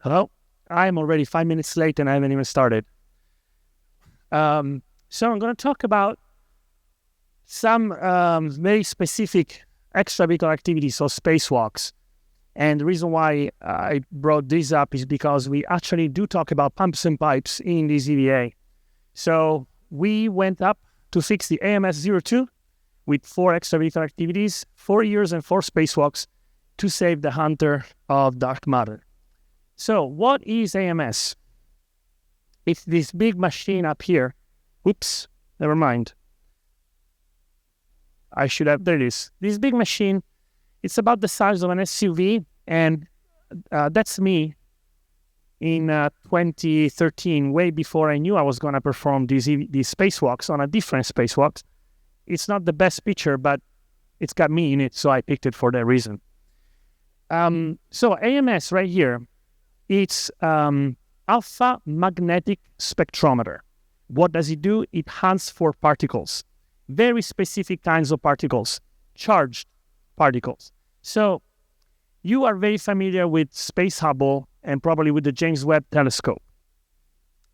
Hello? I'm already 5 minutes late and I haven't even started. So I'm going to talk about some very specific extravehicular activities or spacewalks. And the reason why I brought this up is because we actually do talk about pumps and pipes in this EVA. So we went up to fix the AMS-02 with 4 extravehicular activities, 4 years and 4 spacewalks to save the Hunter of dark matter. So what is AMS? It's this big machine up here. Oops, never mind. There it is. This big machine, it's about the size of an SUV, and that's me in 2013, way before I knew I was going to perform these spacewalks on a different spacewalk. It's not the best picture, but it's got me in it, so I picked it for that reason. So AMS right here, it's alpha magnetic spectrometer. What does it do? It hunts for particles, very specific kinds of particles, charged particles. So you are very familiar with Space Hubble and probably with the James Webb Telescope.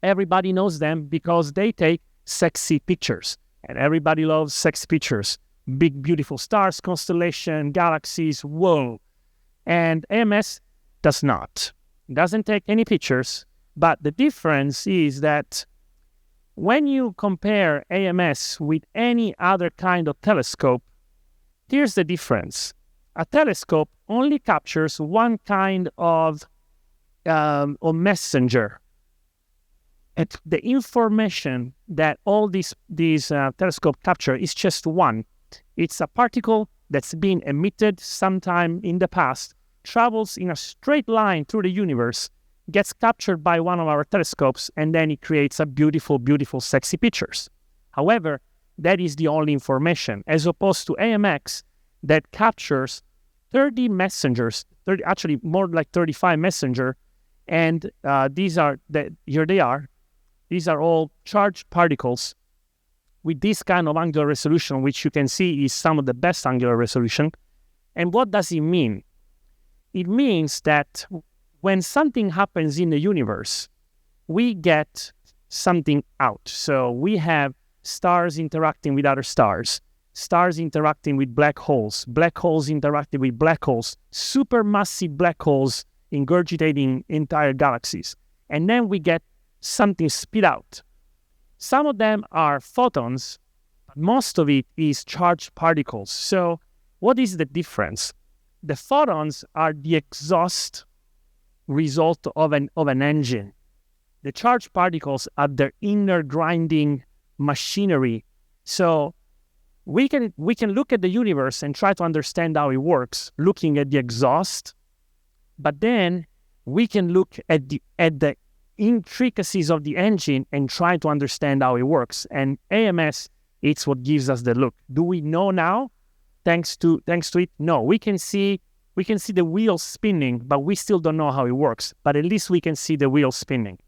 Everybody knows them because they take sexy pictures, and everybody loves sexy pictures. Big, beautiful stars, constellation, galaxies, whoa. And AMS does not. It doesn't take any pictures, but the difference is that when you compare AMS with any other kind of telescope, here's the difference. A telescope only captures one kind of messenger. And the information that all these telescopes capture is just one. It's a particle that's been emitted sometime in the past, travels in a straight line through the universe, gets captured by one of our telescopes, and then it creates a beautiful, beautiful, sexy pictures. However, that is the only information, as opposed to AMX that captures 30 messengers, actually more like 35 messenger, and here they are. These are all charged particles with this kind of angular resolution, which you can see is some of the best angular resolution. And what does it mean? It means that when something happens in the universe, we get something out. So we have stars interacting with other stars interacting with black holes interacting with black holes, supermassive black holes ingurgitating entire galaxies. And then we get something spit out. Some of them are photons, but most of it is charged particles. So what is the difference? The photons are the exhaust result of an engine. The charged particles are the inner grinding machinery. So we can look at the universe and try to understand how it works, looking at the exhaust, but then we can look at the intricacies of the engine and try to understand how it works. And AMS, it's what gives us the look. Do we know now? Thanks to it? No, we can see the wheels spinning, but we still don't know how it works. But at least we can see the wheels spinning.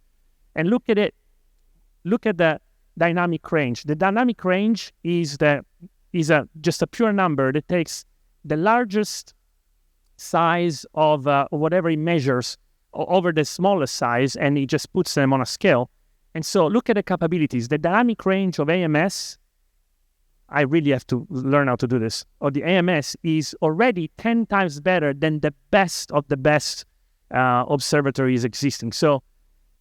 And look at it. Look at the dynamic range. The dynamic range is just a pure number that takes the largest size of whatever it measures over the smallest size, and it just puts them on a scale. And so look at the capabilities. The dynamic range of AMS, I really have to learn how to do this, or the AMS is already 10 times better than the best of the best observatories existing. So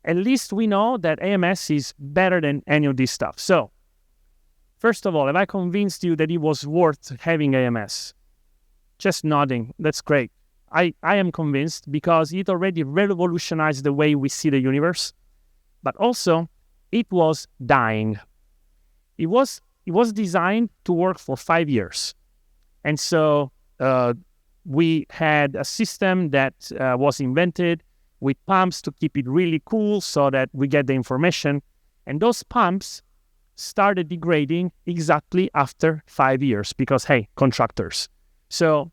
at least we know that AMS is better than any of this stuff. So first of all, have I convinced you that it was worth having AMS? Just nodding. That's great. I am convinced because it already revolutionized the way we see the universe, but also it was dying. It was designed to work for 5 years. And so we had a system that was invented with pumps to keep it really cool so that we get the information. And those pumps started degrading exactly after 5 years because, hey, contractors. So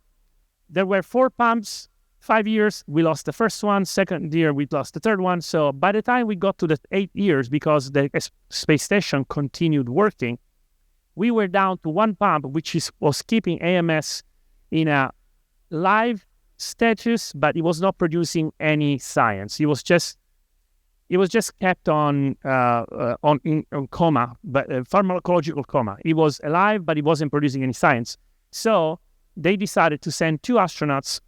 there were 4 pumps, 5 years, we lost the first one. Second year, we lost the third one. So by the time we got to the 8 years, because the space station continued working, we were down to 1 pump, which was keeping AMS in a live status, but it was not producing any science. It was just kept on coma, but pharmacological coma. It was alive, but it wasn't producing any science. So they decided to send 2 astronauts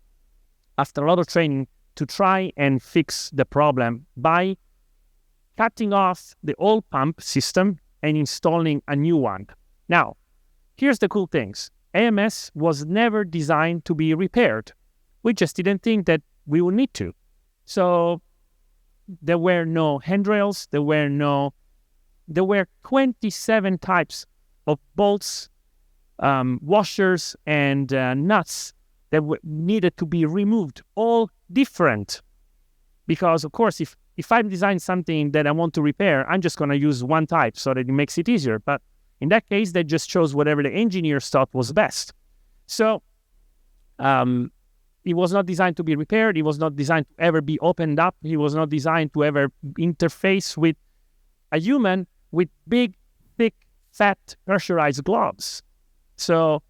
after a lot of training to try and fix the problem by cutting off the old pump system and installing a new one. Now, here's the cool things. AMS was never designed to be repaired. We just didn't think that we would need to. So there were no handrails. There were 27 types of bolts, washers, and nuts that needed to be removed, all different. Because, of course, if I design something that I want to repair, I'm just going to use one type so that it makes it easier. But in that case, they just chose whatever the engineers thought was best. So it was not designed to be repaired. It was not designed to ever be opened up. It was not designed to ever interface with a human with big, thick, fat, pressurized gloves. So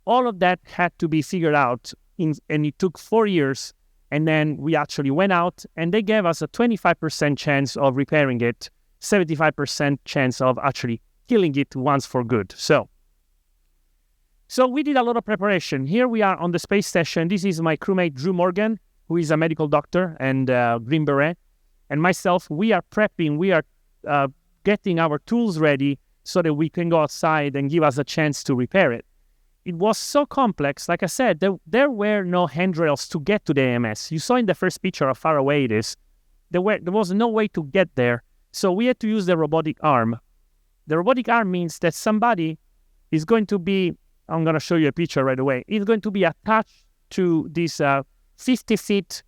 all of that had to be figured out, and it took 4 years. And then we actually went out, and they gave us a 25% chance of repairing it, 75% chance of actually killing it once for good. So we did a lot of preparation. Here we are on the space station. This is my crewmate, Drew Morgan, who is a medical doctor and Green Beret. And myself, we are prepping. We are getting our tools ready so that we can go outside and give us a chance to repair it. It was so complex. Like I said, there were no handrails to get to the AMS. You saw in the first picture how far away it is. There was no way to get there. So we had to use the robotic arm. The robotic arm means that somebody is going to be, I'm going to show you a picture right away. It's going to be attached to this 50-feet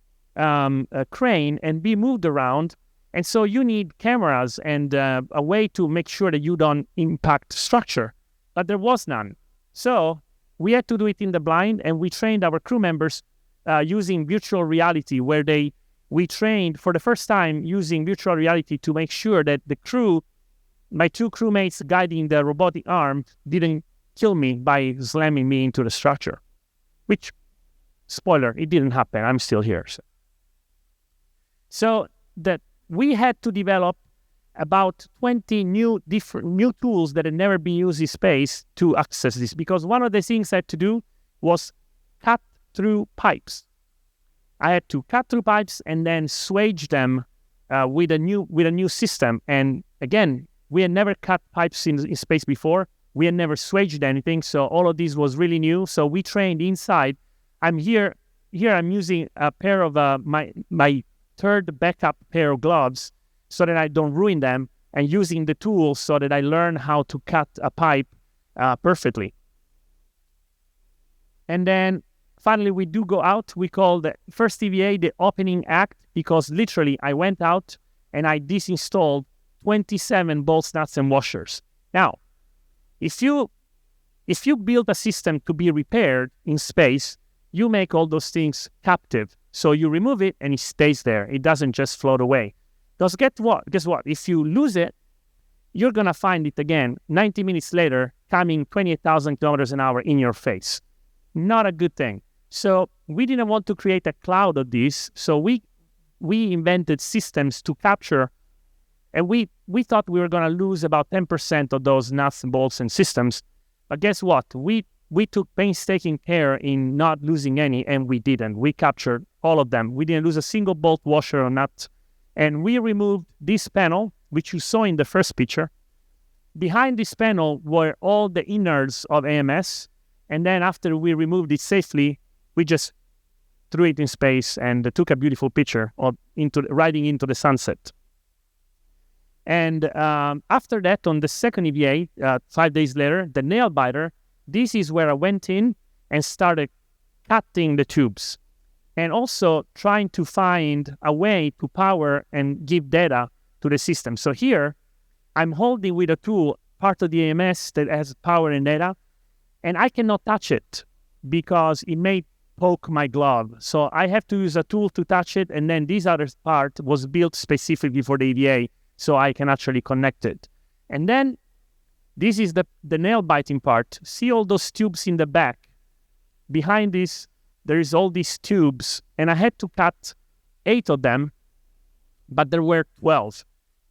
crane and be moved around. And so you need cameras and a way to make sure that you don't impact structure. But there was none. So we had to do it in the blind, and we trained our crew members using virtual reality, where we trained for the first time using virtual reality to make sure that the crew, my 2 crewmates guiding the robotic arm, didn't kill me by slamming me into the structure. Which, spoiler, it didn't happen. I'm still here. So that we had to develop about 20 new tools that had never been used in space to access this, because one of the things I had to do was cut through pipes. I had to cut through pipes and then swage them with a new system. And again, we had never cut pipes in space before. We had never swaged anything, so all of this was really new. So we trained inside. I'm here. I'm using a pair of my third backup pair of gloves, so that I don't ruin them, and using the tools so that I learn how to cut a pipe perfectly. And then finally we do go out. We call the first EVA the opening act, because literally I went out and I disinstalled 27 bolts, nuts, and washers. Now, if you build a system to be repaired in space, you make all those things captive. So you remove it and it stays there. It doesn't just float away. Because guess what? If you lose it, you're going to find it again 90 minutes later coming 28,000 kilometers an hour in your face. Not a good thing. So we didn't want to create a cloud of this. So we invented systems to capture, and we thought we were going to lose about 10% of those nuts and bolts and systems. But guess what? We took painstaking care in not losing any, and we didn't. We captured all of them. We didn't lose a single bolt, washer, or nut. And we removed this panel, which you saw in the first picture. Behind this panel were all the innards of AMS. And then after we removed it safely, we just threw it in space and took a beautiful picture of riding into the sunset. And after that, on the second EVA, 5 days later, the nail biter, this is where I went in and started cutting the tubes, and also trying to find a way to power and give data to the system. So here, I'm holding with a tool part of the AMS that has power and data, and I cannot touch it because it may poke my glove. So I have to use a tool to touch it, and then this other part was built specifically for the EVA, so I can actually connect it. And then this is the nail biting part. See all those tubes in the back? Behind this there is all these tubes, and I had to cut 8 of them, but there were 12,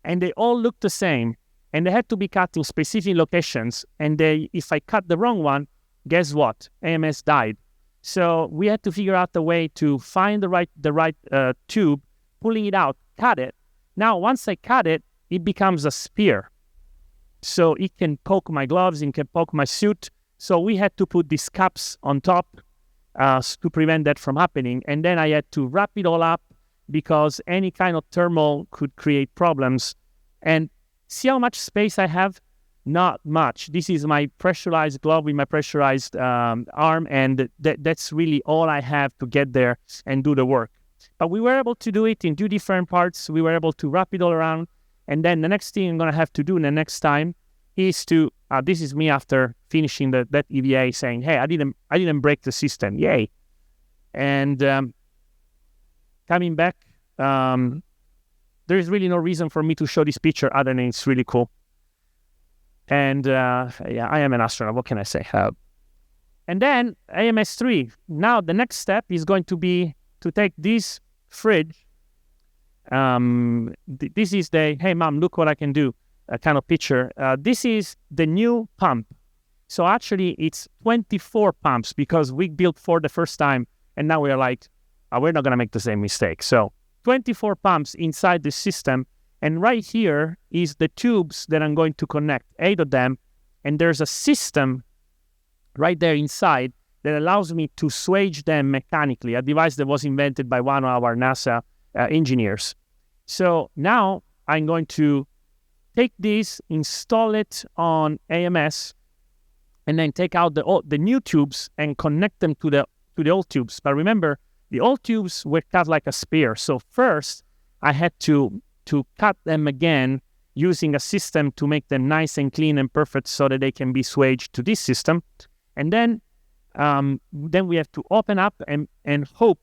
and they all looked the same, and they had to be cut in specific locations. And if I cut the wrong one, guess what? AMS died. So we had to figure out a way to find the right tube, pulling it out, cut it. Now, once I cut it, it becomes a spear. So it can poke my gloves, it can poke my suit. So we had to put these caps on top to prevent that from happening. And then I had to wrap it all up because any kind of thermal could create problems. And see how much space I have? Not much. This is my pressurized glove with my pressurized arm, and that's really all I have to get there and do the work. But we were able to do it in 2 different parts. We were able to wrap it all around. And then the next thing I'm going to have to do the next time is to, this is me after finishing that EVA saying, hey, I didn't break the system. Yay. And coming back, there is really no reason for me to show this picture other than it's really cool. And yeah, I am an astronaut. What can I say? And then AMS-3. Now the next step is going to be to take this fridge. This is the, hey, mom, look what I can do kind of picture. This is the new pump. So actually it's 24 pumps because we built 4 the first time. And now we're like, we're not going to make the same mistake. So 24 pumps inside the system. And right here is the tubes that I'm going to connect, 8 of them. And there's a system right there inside that allows me to swage them mechanically, a device that was invented by one of our NASA engineers. So now I'm going to take this, install it on AMS, and then take out the new tubes and connect them to the old tubes. But remember, the old tubes were cut like a spear. So first, I had to cut them again using a system to make them nice and clean and perfect so that they can be swaged to this system. And then we have to open up and hope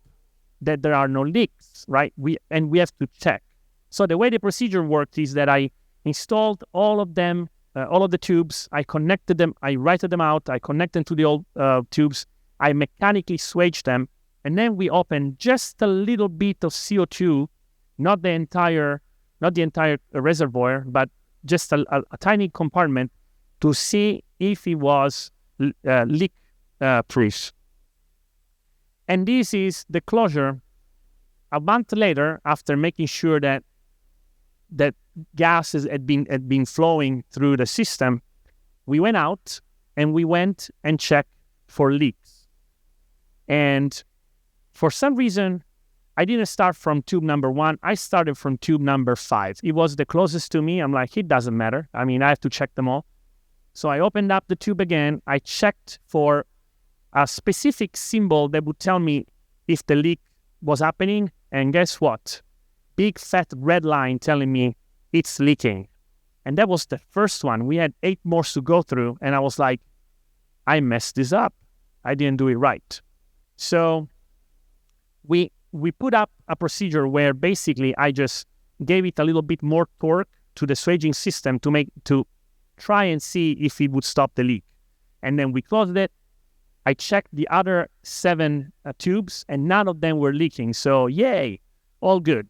that there are no leaks, right? We have to check. So the way the procedure worked is that I installed all of them, all of the tubes. I connected them. I righted them out. I connected them to the old tubes. I mechanically swaged them. And then we opened just a little bit of CO2, not the entire reservoir, but just a tiny compartment to see if it was leak proof. And this is the closure. A month later, after making sure that gases had been flowing through the system, we went out and we went and checked for leaks. And for some reason, I didn't start from tube number 1. I started from tube number 5. It was the closest to me. I'm like, it doesn't matter. I mean, I have to check them all. So I opened up the tube again. I checked for a specific symbol that would tell me if the leak was happening. And guess what? Big fat red line telling me it's leaking. And that was the first one. We had 8 more to go through. And I was like, I messed this up. I didn't do it right. So we put up a procedure where basically I just gave it a little bit more torque to the swaging system to try and see if it would stop the leak. And then we closed it. I checked the other 7 tubes and none of them were leaking. So yay, all good.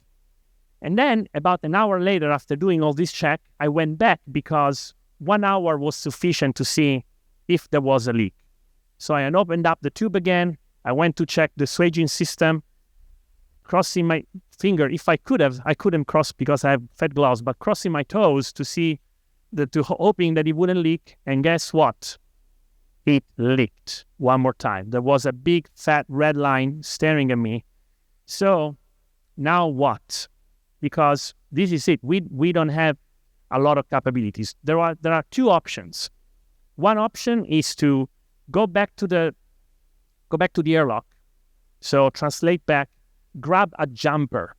And then about an hour later, after doing all this check, I went back because 1 hour was sufficient to see if there was a leak. So I opened up the tube again. I went to check the swaging system, crossing my finger. If I couldn't cross because I have fat gloves, but crossing my toes to see, hoping that it wouldn't leak. And guess what? It leaked one more time. There was a big fat red line staring at me. So now what? Because this is it. We don't have a lot of capabilities. There are 2 options. One option is to go back to the airlock. So translate back, grab a jumper.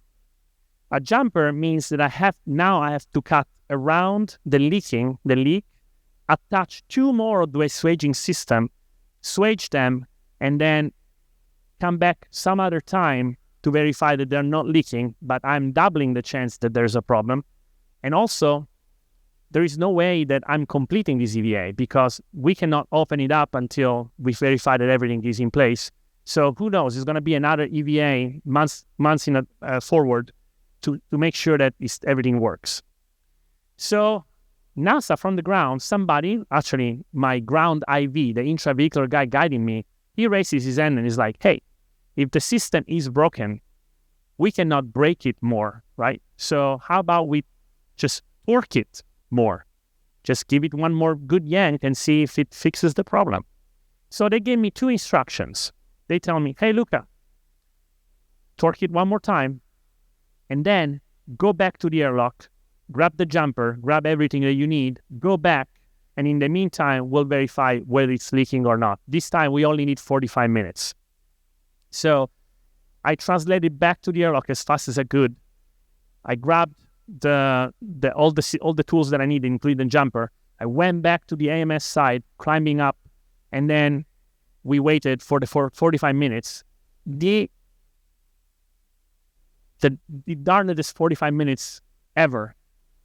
A jumper means that I have to cut around the leak, attach 2 more of the swaging system, swage them, and then come back some other time to verify that they're not leaking, but I'm doubling the chance that there's a problem. And also, there is no way that I'm completing this EVA because we cannot open it up until we verify that everything is in place. So who knows? It's going to be another EVA months in forward to make sure that everything works. So NASA from the ground, somebody, actually my ground IV, the intravehicular guy guiding me, he raises his hand and is like, hey, if the system is broken, we cannot break it more, right? So how about we just torque it more? Just give it one more good yank and see if it fixes the problem. So they gave me 2 instructions. They tell me, hey, Luca, torque it one more time, and then go back to the airlock, grab the jumper, grab everything that you need, go back, and in the meantime, we'll verify whether it's leaking or not. This time, we only need 45 minutes. So I translated back to the airlock as fast as I could. I grabbed all the tools that I needed, including the jumper. I went back to the AMS side, climbing up, and then we waited for 45 minutes. The darndest 45 minutes ever.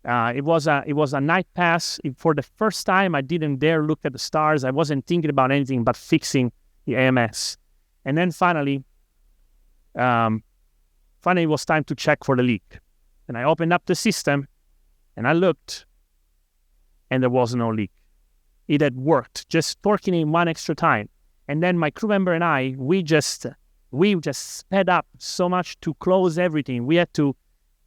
It was a night pass. For the first time, I didn't dare look at the stars. I wasn't thinking about anything but fixing the AMS. And then finally, it was time to check for the leak. And I opened up the system, and I looked, and there was no leak. It had worked, just torquing it one extra time. And then my crew member and I, we just sped up so much to close everything. We had to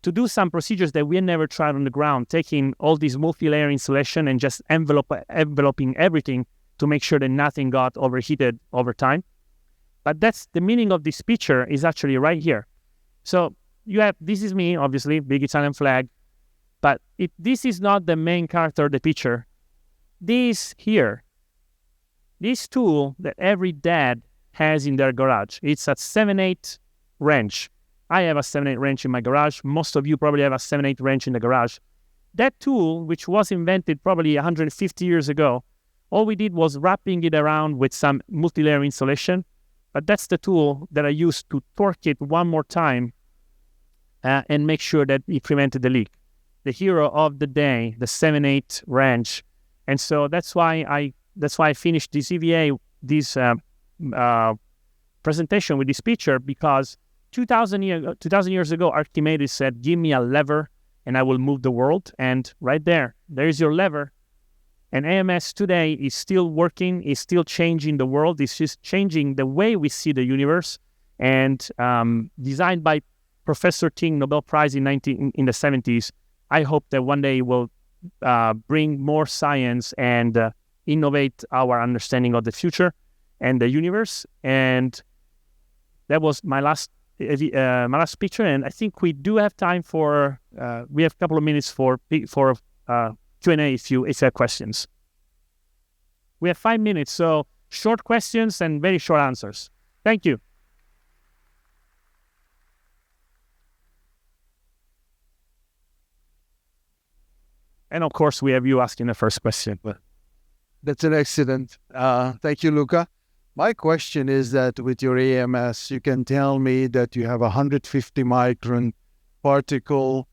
do some procedures that we had never tried on the ground, taking all these multi-layer insulation and just enveloping everything to make sure that nothing got overheated over time. But that's the meaning of this picture is actually right here. So this is me, obviously, big Italian flag. But this is not the main character of the picture. This tool that every dad has in their garage, it's a 7/8 wrench. I have a 7/8 wrench in my garage. Most of you probably have a 7/8 wrench in the garage. That tool, which was invented probably 150 years ago, all we did was wrapping it around with some multi-layer insulation. But that's the tool that I used to torque it one more time and make sure that it prevented the leak. The hero of the day, the 7/8 wrench. And so that's why I finished this EVA, this presentation with this picture, because 2,000 years ago, Archimedes said, give me a lever and I will move the world. And right there's your lever. And AMS today is still working, is still changing the world. It's just changing the way we see the universe. And designed by Professor Ting, Nobel Prize in the 70s, I hope that one day it will bring more science and innovate our understanding of the future and the universe. And that was my last picture. And I think we do have time for we have a couple of minutes for Q&A if you have questions. We have 5 minutes, so short questions and very short answers. Thank you. And of course, we have you asking the first question. That's an excellent. Thank you, Luca. My question is that with your AMS, you can tell me that you have 150 micron particle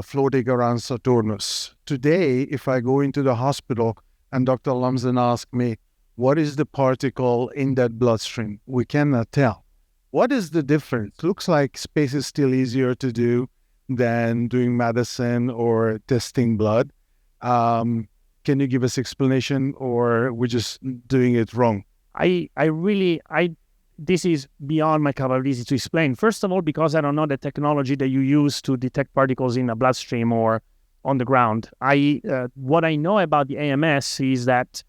floating around Saturnus. Today, if I go into the hospital and Dr. Lumsden asks me, what is the particle in that bloodstream? We cannot tell. What is the difference? Looks like space is still easier to do than doing medicine or testing blood. Can you give us explanation, or we're just doing it wrong? This is beyond my capability to explain. First of all, because I don't know the technology that you use to detect particles in a bloodstream or on the ground. What I know about the AMS is that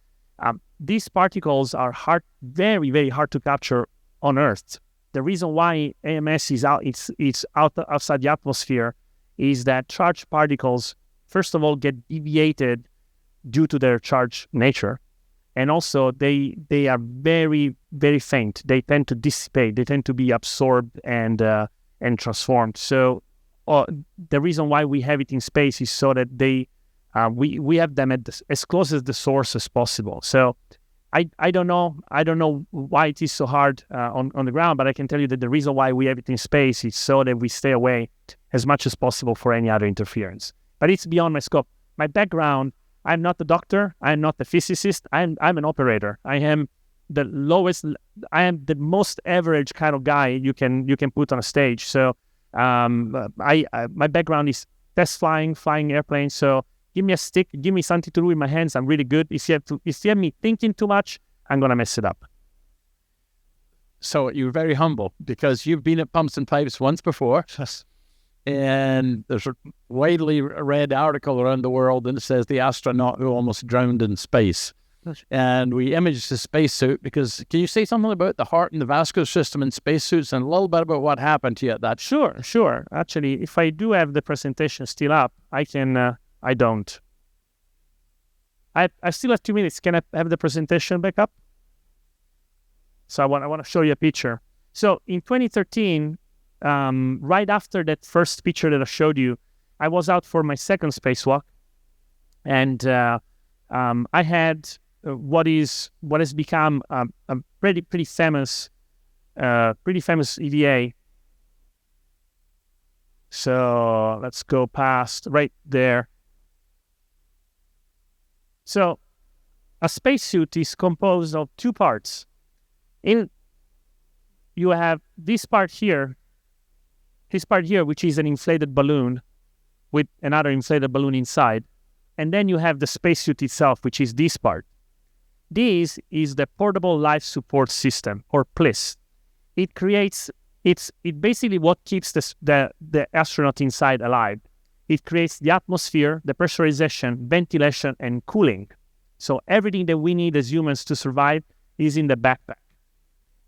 these particles are very, very hard to capture on Earth. The reason why AMS is outside the atmosphere is that charged particles, first of all, get deviated due to their charged nature. And also, they are very, very faint. They tend to dissipate. They tend to be absorbed and transformed. So the reason why we have it in space is so that we have them as close as the source as possible. So I don't know why it is so hard on the ground, but I can tell you that the reason why we have it in space is so that we stay away as much as possible for any other interference. But it's beyond my scope. My background, I'm not the doctor. I'm not the physicist. I'm an operator. I am the lowest. I am the most average kind of guy you can put on a stage. So my background is test flying airplanes. So give me a stick, give me something to do with my hands. I'm really good. If you have me thinking too much, I'm gonna mess it up. So you're very humble because you've been at Pumps and Pipes once before. Yes. And there's a widely read article around the world that says the astronaut who almost drowned in space. And we imaged the spacesuit because can you say something about the heart and the vascular system in spacesuits and a little bit about what happened to you at that? Sure. Actually, if I do have the presentation still up, I can, I don't. I still have 2 minutes. Can I have the presentation back up? So I want to show you a picture. So in 2013, right after that first picture that I showed you, I was out for my second spacewalk, and I had what has become a pretty famous EVA. So let's go past right there. So a spacesuit is composed of two parts. You have this part here, which is an inflated balloon with another inflated balloon inside. And then you have the spacesuit itself, which is this part. This is the Portable Life Support System, or PLIS. It basically what keeps the astronaut inside alive. It creates the atmosphere, the pressurization, ventilation, and cooling. So everything that we need as humans to survive is in the backpack.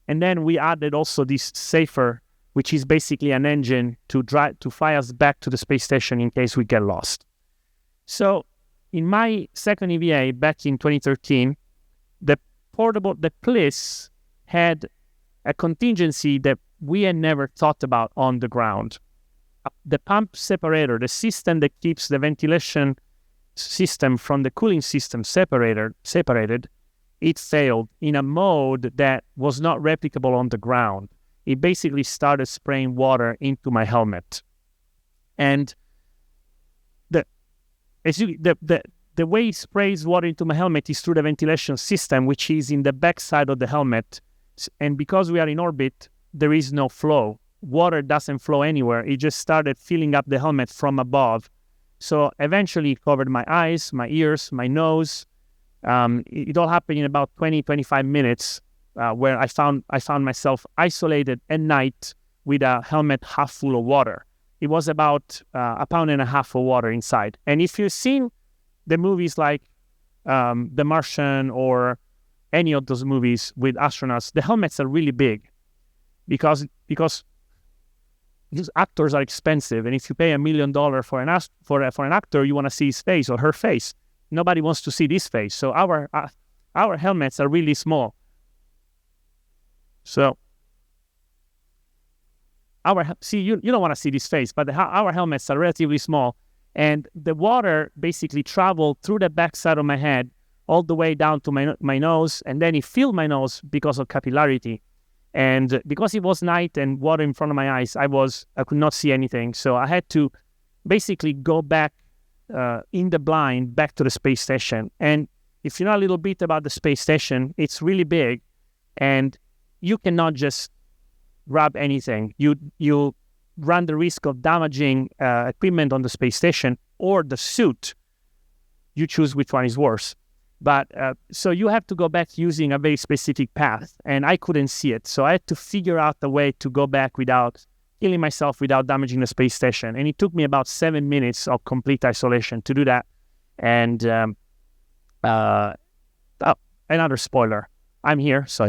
And then we added also this safer, which is basically an engine to fly us back to the space station in case we get lost. So in my second EVA back in 2013, the PLIS had a contingency that we had never thought about on the ground. The pump separator, the system that keeps the ventilation system from the cooling system separated, it failed in a mode that was not replicable on the ground. It basically started spraying water into my helmet. And the way it sprays water into my helmet is through the ventilation system, which is in the backside of the helmet. And because we are in orbit, there is no flow. Water doesn't flow anywhere. It just started filling up the helmet from above. So eventually it covered my eyes, my ears, my nose. It all happened in about 20-25 minutes, where I found myself isolated at night with a helmet half full of water. It was about 1.5 pounds of water inside. And if you've seen the movies like The Martian or any of those movies with astronauts, the helmets are really big because these actors are expensive. And if you pay $1 million for an actor, you want to see his face or her face. Nobody wants to see this face. So our helmets are really small. So you don't want to see this face, but our helmets are relatively small. And the water basically traveled through the backside of my head all the way down to my nose, and then it filled my nose because of capillarity. And because it was night and water in front of my eyes, I could not see anything. So I had to basically go back in the blind back to the space station. And if you know a little bit about the space station, it's really big, and you cannot just grab anything. You run the risk of damaging equipment on the space station or the suit. You choose which one is worse. But so you have to go back using a very specific path, and I couldn't see it. So I had to figure out a way to go back without killing myself, without damaging the space station. And it took me about 7 minutes of complete isolation to do that. And another spoiler, I'm here. So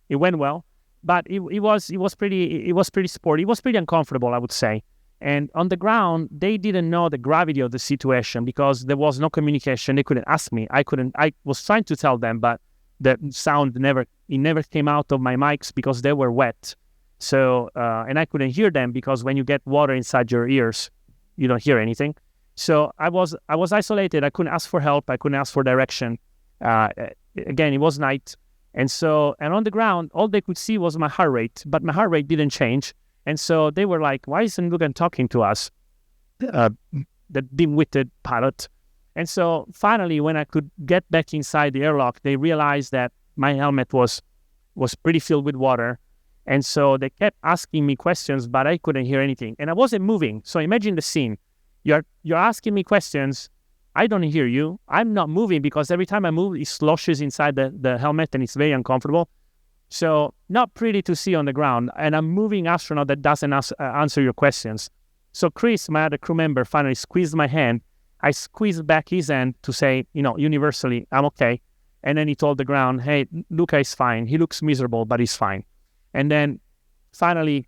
it went well, but it was pretty sporty. It was pretty uncomfortable, I would say. And on the ground, they didn't know the gravity of the situation because there was no communication. They couldn't ask me. I was trying to tell them, but the sound never came out of my mics because they were wet. So, and I couldn't hear them because when you get water inside your ears, you don't hear anything. So I was isolated. I couldn't ask for help. I couldn't ask for direction. Again, it was night. And on the ground, all they could see was my heart rate, but my heart rate didn't change. And so they were like, why isn't Luca talking to us? The dim-witted pilot. And so finally, when I could get back inside the airlock, they realized that my helmet was pretty filled with water. And so they kept asking me questions, but I couldn't hear anything. And I wasn't moving. So imagine the scene. You're asking me questions. I don't hear you. I'm not moving because every time I move, it sloshes inside the helmet and it's very uncomfortable. So not pretty to see on the ground. And I'm moving astronaut that doesn't answer your questions. So Chris, my other crew member, finally squeezed my hand. I squeezed back his hand to say, universally, I'm okay. And then he told the ground, hey, Luca is fine. He looks miserable, but he's fine. And then finally,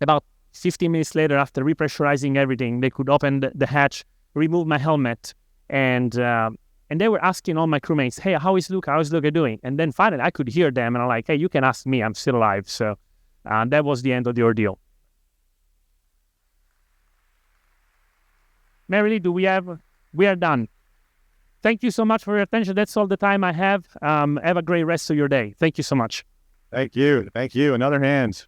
about 15 minutes later, after repressurizing everything, they could open the hatch, remove my helmet, and they were asking all my crewmates, hey, how is Luca? How is Luca doing? And then finally, I could hear them, and I'm like, hey, you can ask me. I'm still alive. So that was the end of the ordeal. Marilee, we are done. Thank you so much for your attention. That's all the time I have. Have a great rest of your day. Thank you so much. Thank you. Another hand.